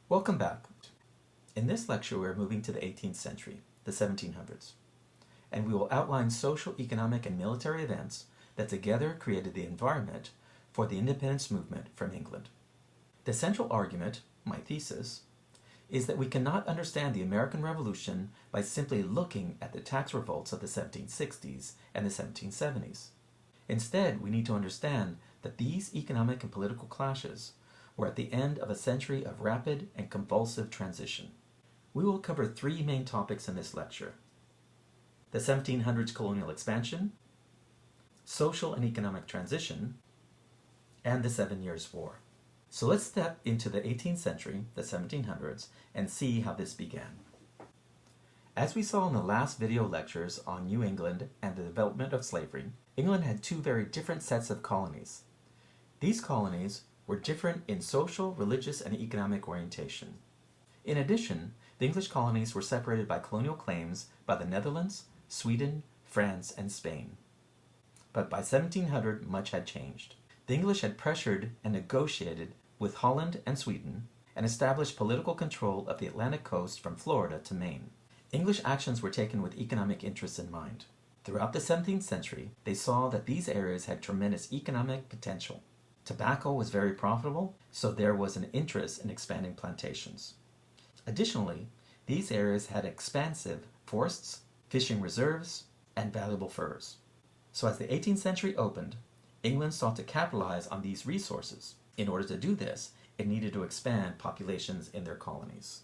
Welcome back. In this lecture, we're moving to the 18th century, the 1700s, and we will outline social, economic, and military events that together created the environment for the independence movement from England. The central argument, my thesis, is that we cannot understand the American Revolution by simply looking at the tax revolts of the 1760s and the 1770s. Instead, we need to understand that these economic and political clashes were at the end of a century of rapid and convulsive transition. We will cover three main topics in this lecture: the 1700s colonial expansion, social and economic transition, and the 7 Years' War. So let's step into the 18th century, the 1700s, and see how this began. As we saw in the last video lectures on New England and the development of slavery, England had two very different sets of colonies. These colonies were different in social, religious, and economic orientation. In addition, the English colonies were separated by colonial claims by the Netherlands, Sweden, France, and Spain. But by 1700, much had changed. The English had pressured and negotiated with Holland and Sweden and established political control of the Atlantic coast from Florida to Maine. English actions were taken with economic interests in mind. Throughout the 17th century, they saw that these areas had tremendous economic potential. Tobacco was very profitable, so there was an interest in expanding plantations. Additionally, these areas had expansive forests, fishing reserves, and valuable furs. So as the 18th century opened, England sought to capitalize on these resources. In order to do this, it needed to expand populations in their colonies.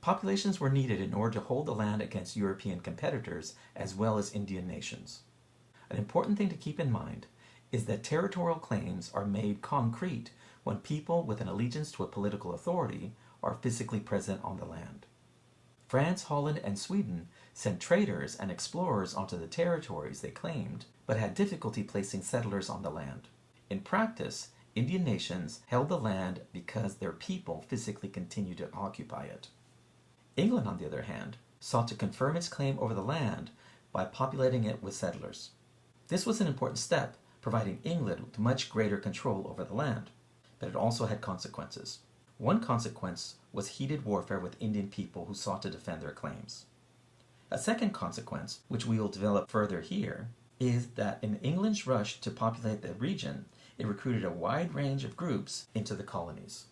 Populations were needed in order to hold the land against European competitors as well as Indian nations. An important thing to keep in mind is that territorial claims are made concrete when people with an allegiance to a political authority are physically present on the land. France, Holland, and Sweden sent traders and explorers onto the territories they claimed, but had difficulty placing settlers on the land. In practice, Indian nations held the land because their people physically continued to occupy it. England, on the other hand, sought to confirm its claim over the land by populating it with settlers. This was an important step, providing England with much greater control over the land, but it also had consequences. One consequence was heated warfare with Indian people who sought to defend their claims. A second consequence, which we will develop further here, is that in England's rush to populate the region, it recruited a wide range of groups into the colonies.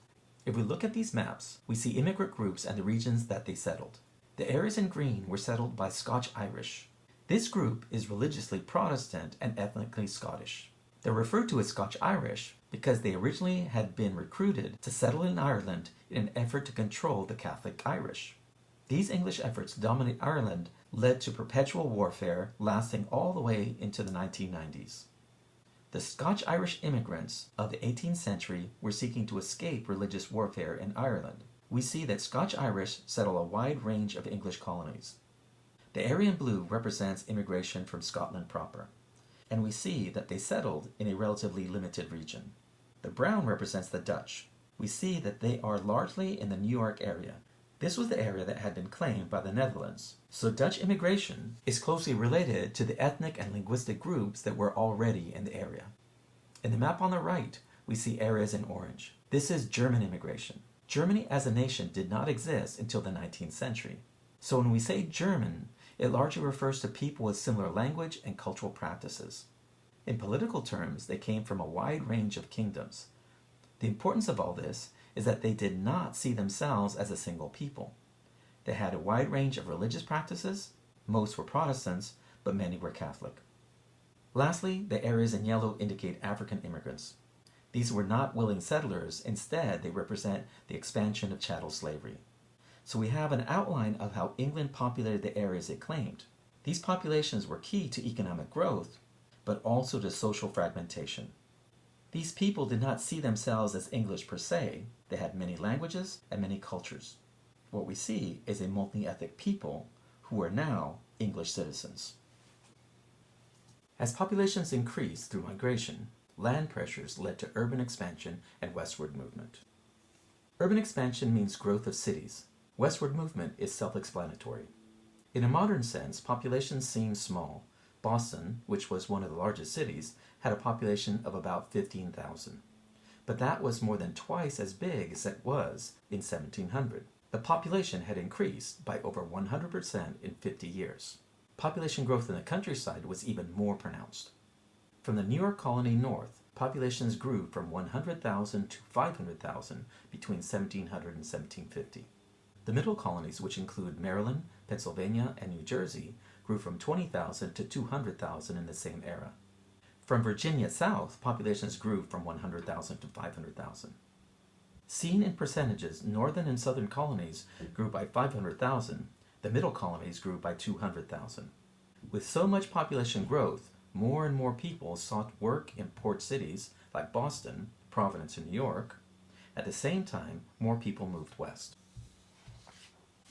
If we look at these maps, we see immigrant groups and the regions that they settled. The areas in green were settled by Scotch-Irish. This group is religiously Protestant and ethnically Scottish. They're referred to as Scotch-Irish because they originally had been recruited to settle in Ireland in an effort to control the Catholic Irish. These English efforts to dominate Ireland led to perpetual warfare lasting all the way into the 1990s. The Scotch-Irish immigrants of the 18th century were seeking to escape religious warfare in Ireland. We see that Scotch-Irish settle a wide range of English colonies. The area in blue represents immigration from Scotland proper, and we see that they settled in a relatively limited region. The brown represents the Dutch. We see that they are largely in the New York area. This was the area that had been claimed by the Netherlands, so Dutch immigration is closely related to the ethnic and linguistic groups that were already in the area. In the map on the right, we see areas in orange. This is German immigration. Germany as a nation did not exist until the 19th century. So when we say German, it largely refers to people with similar language and cultural practices. In political terms, they came from a wide range of kingdoms. The importance of all this is that they did not see themselves as a single people. They had a wide range of religious practices. Most were Protestants, but many were Catholic. Lastly, the areas in yellow indicate African immigrants. These were not willing settlers. Instead, they represent the expansion of chattel slavery. So we have an outline of how England populated the areas it claimed. These populations were key to economic growth, but also to social fragmentation. These people did not see themselves as English per se. They had many languages and many cultures. What we see is a multi-ethnic people who are now English citizens. As populations increased through migration, land pressures led to urban expansion and westward movement. Urban expansion means growth of cities. Westward movement is self-explanatory. In a modern sense, populations seem small. Boston, which was one of the largest cities, had a population of about 15,000. but that was more than twice as big as it was in 1700. The population had increased by over 100% in 50 years. Population growth in the countryside was even more pronounced. From the New York colony north, populations grew from 100,000 to 500,000 between 1700 and 1750. The middle colonies, which include Maryland, Pennsylvania, and New Jersey, grew from 20,000 to 200,000 in the same era. From Virginia south, populations grew from 100,000 to 500,000. Seen in percentages, northern and southern colonies grew by 500,000, the middle colonies grew by 200,000. With so much population growth, more and more people sought work in port cities like Boston, Providence, and New York. At the same time, more people moved west.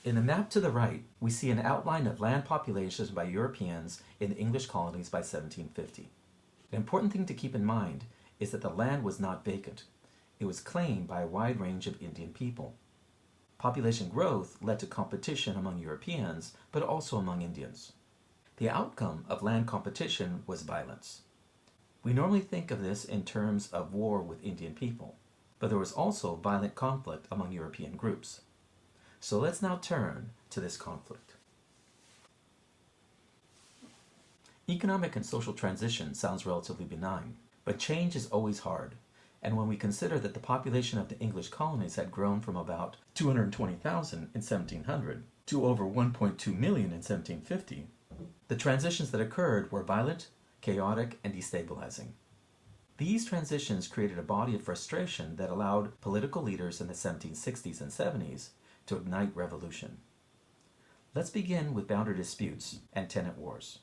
In the map to the right, we see an outline of land populations by Europeans in the English colonies by 1750. An important thing to keep in mind is that the land was not vacant. It was claimed by a wide range of Indian people. Population growth led to competition among Europeans, but also among Indians. The outcome of land competition was violence. We normally think of this in terms of war with Indian people, but there was also violent conflict among European groups. So let's now turn to this conflict. Economic and social transition sounds relatively benign, but change is always hard. And when we consider that the population of the English colonies had grown from about 220,000 in 1700 to over 1.2 million in 1750, the transitions that occurred were violent, chaotic, and destabilizing. These transitions created a body of frustration that allowed political leaders in the 1760s and 70s to ignite revolution. Let's begin with boundary disputes and tenant wars.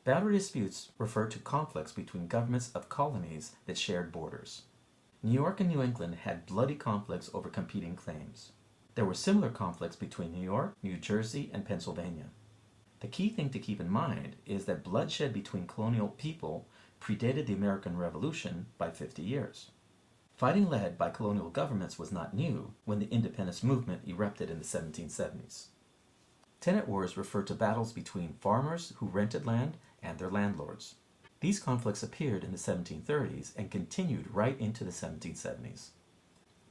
Boundary disputes refer to conflicts between governments of colonies that shared borders. New York and New England had bloody conflicts over competing claims. There were similar conflicts between New York, New Jersey, and Pennsylvania. The key thing to keep in mind is that bloodshed between colonial people predated the American Revolution by 50 years. Fighting led by colonial governments was not new when the independence movement erupted in the 1770s. Tenant wars refer to battles between farmers who rented land and their landlords. These conflicts appeared in the 1730s and continued right into the 1770s.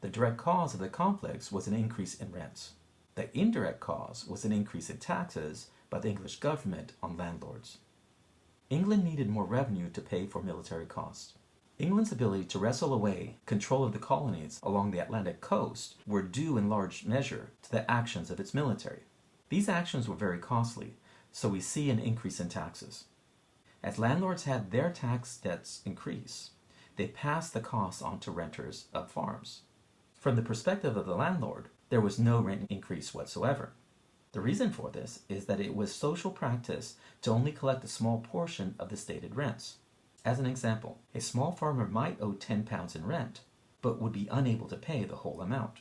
The direct cause of the conflicts was an increase in rents. The indirect cause was an increase in taxes by the English government on landlords. England needed more revenue to pay for military costs. England's ability to wrestle away control of the colonies along the Atlantic coast were due in large measure to the actions of its military. These actions were very costly, so we see an increase in taxes. As landlords had their tax debts increase, they passed the costs on to renters of farms. From the perspective of the landlord, there was no rent increase whatsoever. The reason for this is that it was social practice to only collect a small portion of the stated rents. As an example, a small farmer might owe £10 in rent, but would be unable to pay the whole amount.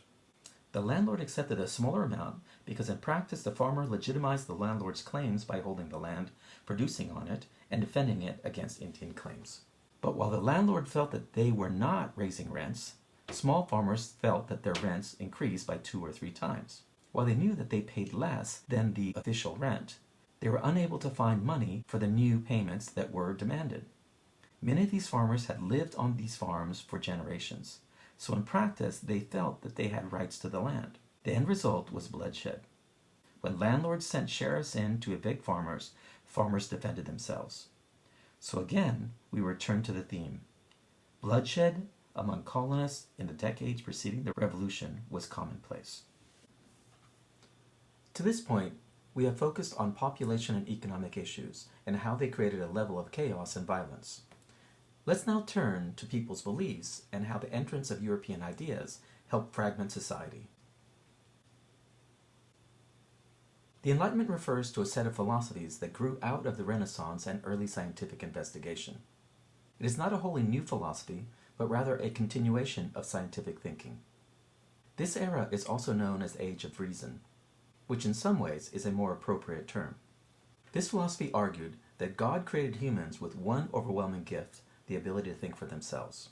The landlord accepted a smaller amount because in practice the farmer legitimized the landlord's claims by holding the land, producing on it, and defending it against Indian claims. But while the landlord felt that they were not raising rents, small farmers felt that their rents increased by 2 or 3 times. While they knew that they paid less than the official rent, they were unable to find money for the new payments that were demanded. Many of these farmers had lived on these farms for generations, so in practice they felt that they had rights to the land. The end result was bloodshed. When landlords sent sheriffs in to evict farmers, farmers defended themselves. So again, we return to the theme. Bloodshed among colonists in the decades preceding the Revolution was commonplace. To this point, we have focused on population and economic issues and how they created a level of chaos and violence. Let's now turn to people's beliefs and how the entrance of European ideas helped fragment society. The Enlightenment refers to a set of philosophies that grew out of the Renaissance and early scientific investigation. It is not a wholly new philosophy, but rather a continuation of scientific thinking. This era is also known as the Age of Reason, which in some ways is a more appropriate term. This philosophy argued that God created humans with one overwhelming gift, the ability to think for themselves.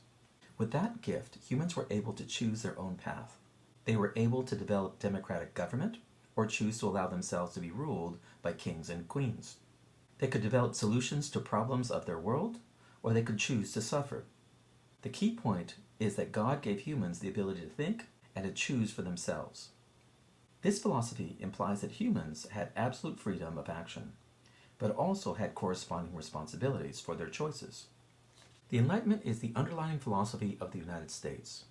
With that gift, humans were able to choose their own path. They were able to develop democratic government, or choose to allow themselves to be ruled by kings and queens. They could develop solutions to problems of their world, or they could choose to suffer. The key point is that God gave humans the ability to think and to choose for themselves. This philosophy implies that humans had absolute freedom of action, but also had corresponding responsibilities for their choices. The Enlightenment is the underlying philosophy of the United States.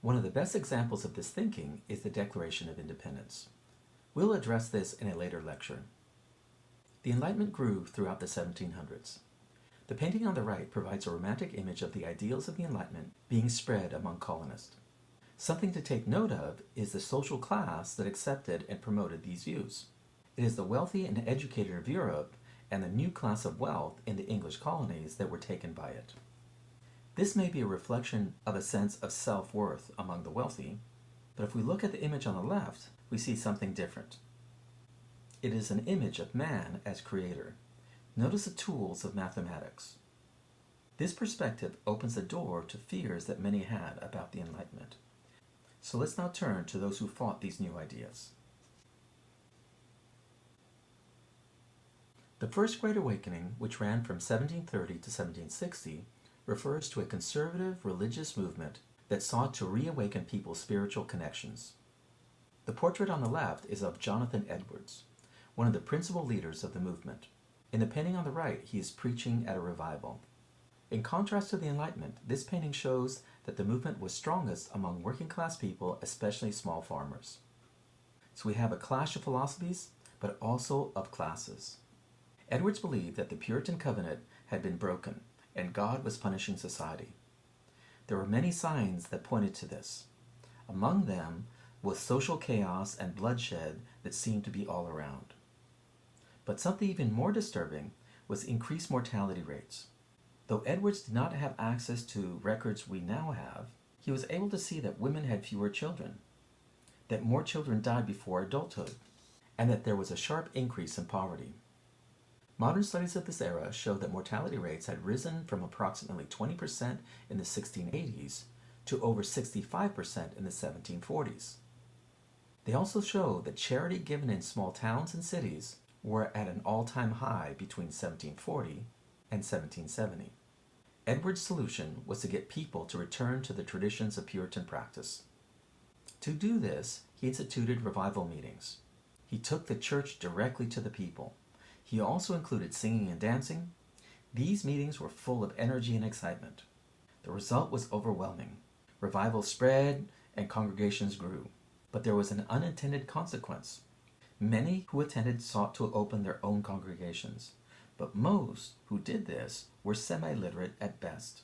One of the best examples of this thinking is the Declaration of Independence. We'll address this in a later lecture. The Enlightenment grew throughout the 1700s. The painting on the right provides a romantic image of the ideals of the Enlightenment being spread among colonists. Something to take note of is the social class that accepted and promoted these views. It is the wealthy and educated of Europe and the new class of wealth in the English colonies that were taken by it. This may be a reflection of a sense of self-worth among the wealthy, but if we look at the image on the left, we see something different. It is an image of man as creator. Notice the tools of mathematics. This perspective opens the door to fears that many had about the Enlightenment. So let's now turn to those who fought these new ideas. The First Great Awakening, which ran from 1730 to 1760, refers to a conservative religious movement that sought to reawaken people's spiritual connections. The portrait on the left is of Jonathan Edwards, one of the principal leaders of the movement. In the painting on the right, he is preaching at a revival. In contrast to the Enlightenment, this painting shows that the movement was strongest among working class people, especially small farmers. So we have a clash of philosophies, but also of classes. Edwards believed that the Puritan covenant had been broken, and God was punishing society. There were many signs that pointed to this. Among them was social chaos and bloodshed that seemed to be all around. But something even more disturbing was increased mortality rates. Though Edwards did not have access to records we now have, he was able to see that women had fewer children, that more children died before adulthood, and that there was a sharp increase in poverty. Modern studies of this era show that mortality rates had risen from approximately 20% in the 1680s to over 65% in the 1740s. They also show that charity given in small towns and cities were at an all-time high between 1740 and 1770. Edwards' solution was to get people to return to the traditions of Puritan practice. To do this, he instituted revival meetings. He took the church directly to the people. He also included singing and dancing. These meetings were full of energy and excitement. The result was overwhelming. Revival spread and congregations grew. But there was an unintended consequence. Many who attended sought to open their own congregations, but most who did this were semi-literate at best.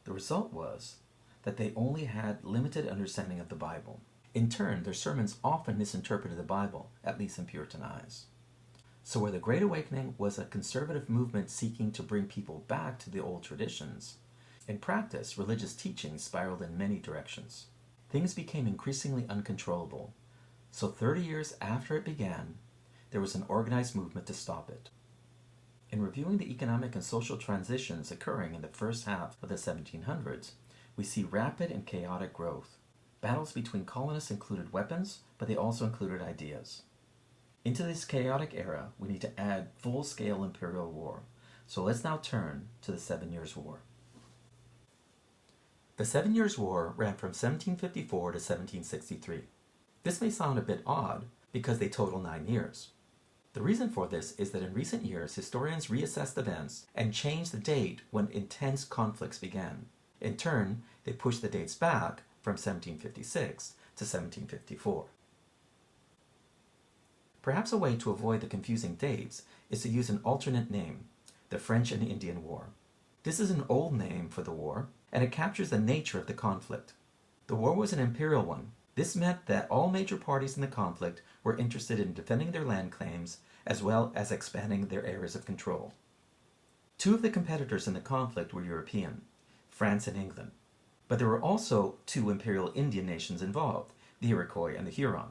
The result was that they only had limited understanding of the Bible. In turn, their sermons often misinterpreted the Bible, at least in Puritan eyes. So where the Great Awakening was a conservative movement seeking to bring people back to the old traditions, in practice, religious teaching spiraled in many directions. Things became increasingly uncontrollable. So 30 years after it began, there was an organized movement to stop it. In reviewing the economic and social transitions occurring in the first half of the 1700s, we see rapid and chaotic growth. Battles between colonists included weapons, but they also included ideas. Into this chaotic era, we need to add full-scale imperial war. So let's now turn to the 7 Years' War. The 7 Years' War ran from 1754 to 1763. This may sound a bit odd because they total 9 years. The reason for this is that in recent years, historians reassessed events and changed the date when intense conflicts began. In turn, they pushed the dates back from 1756 to 1754. Perhaps a way to avoid the confusing dates is to use an alternate name, the French and Indian War. This is an old name for the war, and it captures the nature of the conflict. The war was an imperial one. This meant that all major parties in the conflict were interested in defending their land claims as well as expanding their areas of control. Two of the competitors in the conflict were European, France and England. But there were also two imperial Indian nations involved, the Iroquois and the Huron.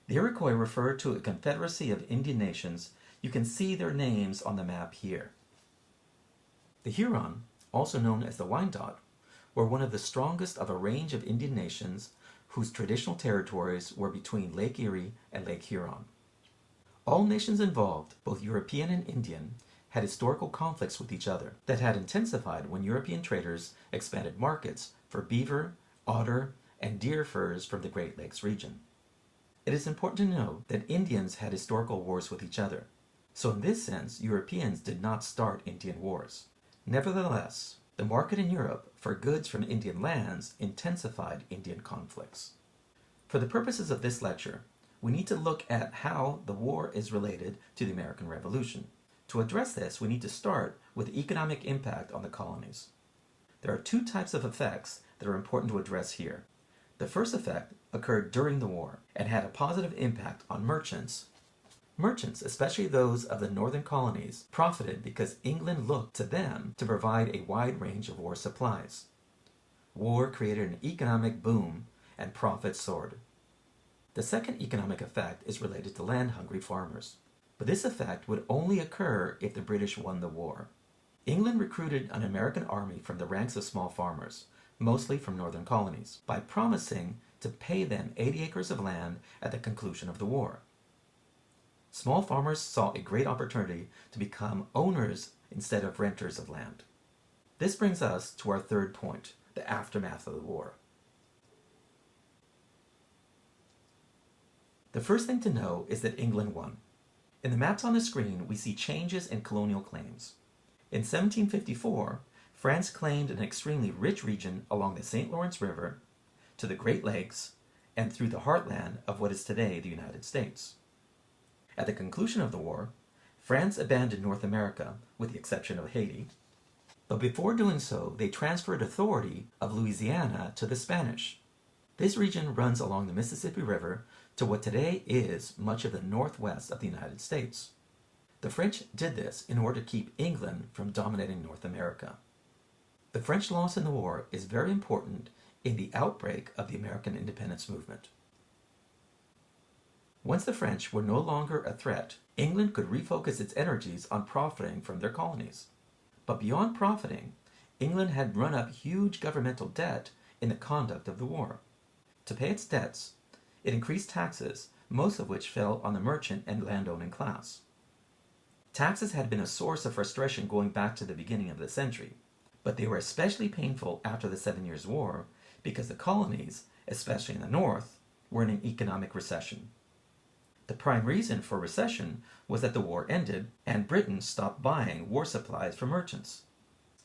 The Iroquois referred to a confederacy of Indian nations. You can see their names on the map here. The Huron, also known as the Wyandot, were one of the strongest of a range of Indian nations whose traditional territories were between Lake Erie and Lake Huron. All nations involved, both European and Indian, had historical conflicts with each other that had intensified when European traders expanded markets for beaver, otter, and deer furs from the Great Lakes region. It is important to note that Indians had historical wars with each other, so in this sense, Europeans did not start Indian wars. Nevertheless, the market in Europe for goods from Indian lands intensified Indian conflicts. For the purposes of this lecture, we need to look at how the war is related to the American Revolution. To address this, we need to start with the economic impact on the colonies. There are two types of effects that are important to address here. The first effect occurred during the war and had a positive impact on merchants. Merchants, especially those of the northern colonies, profited because England looked to them to provide a wide range of war supplies. War created an economic boom and profits soared. The second economic effect is related to land-hungry farmers, but this effect would only occur if the British won the war. England recruited an American army from the ranks of small farmers, mostly from northern colonies, by promising to pay them 80 acres of land at the conclusion of the war. Small farmers saw a great opportunity to become owners instead of renters of land. This brings us to our third point, the aftermath of the war. The first thing to know is that England won. In the maps on the screen, we see changes in colonial claims. In 1754, France claimed an extremely rich region along the St. Lawrence River, to the Great Lakes, and through the heartland of what is today the United States. At the conclusion of the war, France abandoned North America, with the exception of Haiti, but before doing so, they transferred authority of Louisiana to the Spanish. This region runs along the Mississippi River to what today is much of the northwest of the United States. The French did this in order to keep England from dominating North America. The French loss in the war is very important in the outbreak of the American independence movement. Once the French were no longer a threat, England could refocus its energies on profiting from their colonies. But beyond profiting, England had run up huge governmental debt in the conduct of the war. To pay its debts, it increased taxes, most of which fell on the merchant and landowning class. Taxes had been a source of frustration going back to the beginning of the century, but they were especially painful after the 7 Years' War because the colonies, especially in the North, were in an economic recession. The prime reason for recession was that the war ended and Britain stopped buying war supplies from merchants.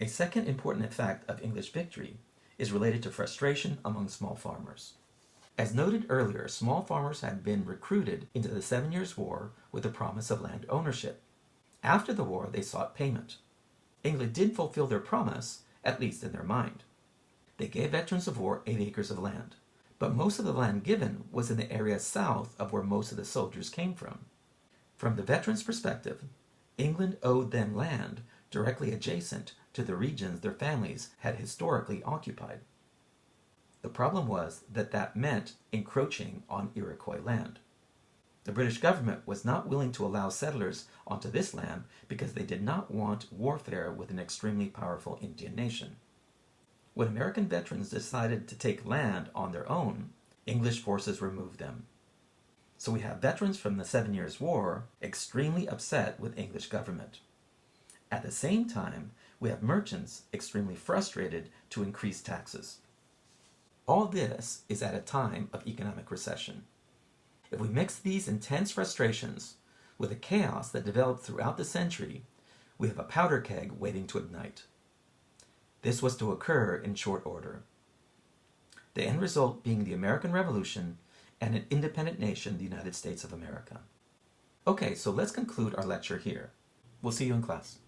A second important effect of English victory is related to frustration among small farmers. As noted earlier, small farmers had been recruited into the 7 Years' War with the promise of land ownership. After the war, they sought payment. England did fulfill their promise, at least in their mind. They gave veterans of war 8 acres of land, but most of the land given was in the area south of where most of the soldiers came from. From the veterans' perspective, England owed them land directly adjacent to the regions their families had historically occupied. The problem was that meant encroaching on Iroquois land. The British government was not willing to allow settlers onto this land because they did not want warfare with an extremely powerful Indian nation. When American veterans decided to take land on their own, English forces removed them. So we have veterans from the 7 Years' War extremely upset with English government. At the same time, we have merchants extremely frustrated to increase taxes. All this is at a time of economic recession. If we mix these intense frustrations with the chaos that developed throughout the century, we have a powder keg waiting to ignite. This was to occur in short order. The end result being the American Revolution and an independent nation, the United States of America. Okay, so let's conclude our lecture here. We'll see you in class.